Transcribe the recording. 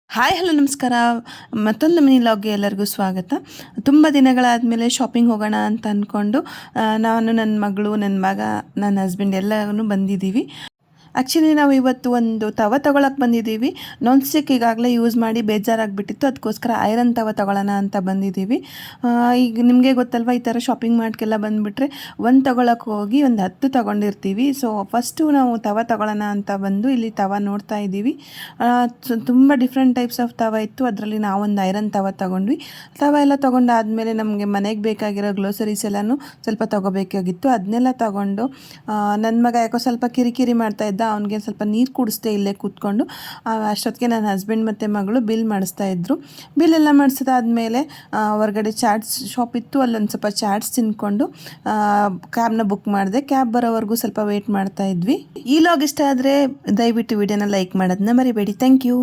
Hi hello ನಮಸ್ಕಾರ. ಮತ್ತೊಂದು mini ಲಾಗ್ಗೆ ಎಲ್ಲರಿಗೂ ಸ್ವಾಗತ. ತುಂಬ ದಿನಗಳಾದಮೇಲೆ ಶಾಪಿಂಗ್ ಹೋಗೋಣ ಅಂತ ಅಂದ್ಕೊಂಡು ನಾನು, ನನ್ನ ಮಗಳು, ನನ್ನ ಮಗ, ನನ್ನ ಹಸ್ಬೆಂಡ್ ಎಲ್ಲರೂ ಬಂದಿದ್ದೀವಿ. ಆ್ಯಕ್ಚುಲಿ ನಾವು ಇವತ್ತು ಒಂದು ತವ ತೊಗೊಳಕ್ಕೆ ಬಂದಿದ್ದೀವಿ. ನಾನ್ ಸ್ಟಿಕ್ ಈಗಾಗಲೇ ಯೂಸ್ ಮಾಡಿ ಬೇಜಾರಾಗಿಬಿಟ್ಟಿತ್ತು, ಅದಕ್ಕೋಸ್ಕರ ಐರನ್ ತವ ತೊಗೊಳ್ಳೋಣ ಅಂತ ಬಂದಿದ್ದೀವಿ. ಈಗ ನಿಮಗೆ ಗೊತ್ತಲ್ವ, ಈ ಥರ ಶಾಪಿಂಗ್ ಮಾಡ್ಕೆಲ್ಲ ಬಂದುಬಿಟ್ರೆ ಒಂದು ತೊಗೊಳಕ್ಕೆ ಹೋಗಿ ಒಂದು 10 ತೊಗೊಂಡಿರ್ತೀವಿ. ಸೊ ಫಸ್ಟು ನಾವು ತವ ತೊಗೊಳ್ಳೋಣ ಅಂತ ಬಂದು ಇಲ್ಲಿ ತವ ನೋಡ್ತಾ ಇದ್ದೀವಿ. ತುಂಬ ಡಿಫ್ರೆಂಟ್ ಟೈಪ್ಸ್ ಆಫ್ ತವ ಇತ್ತು. ಅದರಲ್ಲಿ ನಾವೊಂದು ಐರನ್ ತವ ತೊಗೊಂಡ್ವಿ. ತವ ಎಲ್ಲ ತೊಗೊಂಡಾದಮೇಲೆ ನಮಗೆ ಮನೆಗೆ ಬೇಕಾಗಿರೋ ಗ್ಲೋಸರೀಸ್ ಎಲ್ಲನೂ ಸ್ವಲ್ಪ ತೊಗೋಬೇಕಾಗಿತ್ತು. ಅದನ್ನೆಲ್ಲ ತೊಗೊಂಡು ನನ್ನ ಮಗ ಯಾಕೋ ಸ್ವಲ್ಪ ಕಿರಿಕಿರಿ ಮಾಡ್ತಾಯಿದ್ದ. ಅವನಿಗೆ ಸ್ವಲ್ಪ ನೀರು ಕುಡಿಸ್ದೆ ಇಲ್ಲೇ ಕೂತ್ಕೊಂಡು. ಅಷ್ಟೊತ್ತಿಗೆ ನನ್ನ ಹಸ್ಬೆಂಡ್ ಮತ್ತು ಮಗಳು ಬಿಲ್ ಮಾಡಿಸ್ತಾಯಿದ್ರು. ಬಿಲ್ ಎಲ್ಲ ಮಾಡಿಸಿದಾದ್ಮೇಲೆ ಹೊರಗಡೆ ಚಾಟ್ಸ್ ಶಾಪ್ ಇತ್ತು, ಅಲ್ಲೊಂದು ಸ್ವಲ್ಪ ಚಾಟ್ಸ್ ತಿನ್ಕೊಂಡು ಕ್ಯಾಬ್ನ ಬುಕ್ ಮಾಡಿದೆ. ಕ್ಯಾಬ್ ಬರೋವರೆಗೂ ಸ್ವಲ್ಪ ವೆಯ್ಟ್ ಮಾಡ್ತಾ ಇದ್ವಿ. ಈ ಲಾಗ್ ಇಷ್ಟ ಆದರೆ ದಯವಿಟ್ಟು ವಿಡಿಯೋನ ಲೈಕ್ ಮಾಡೋದನ್ನ ಮರಿಬೇಡಿ. Thank you.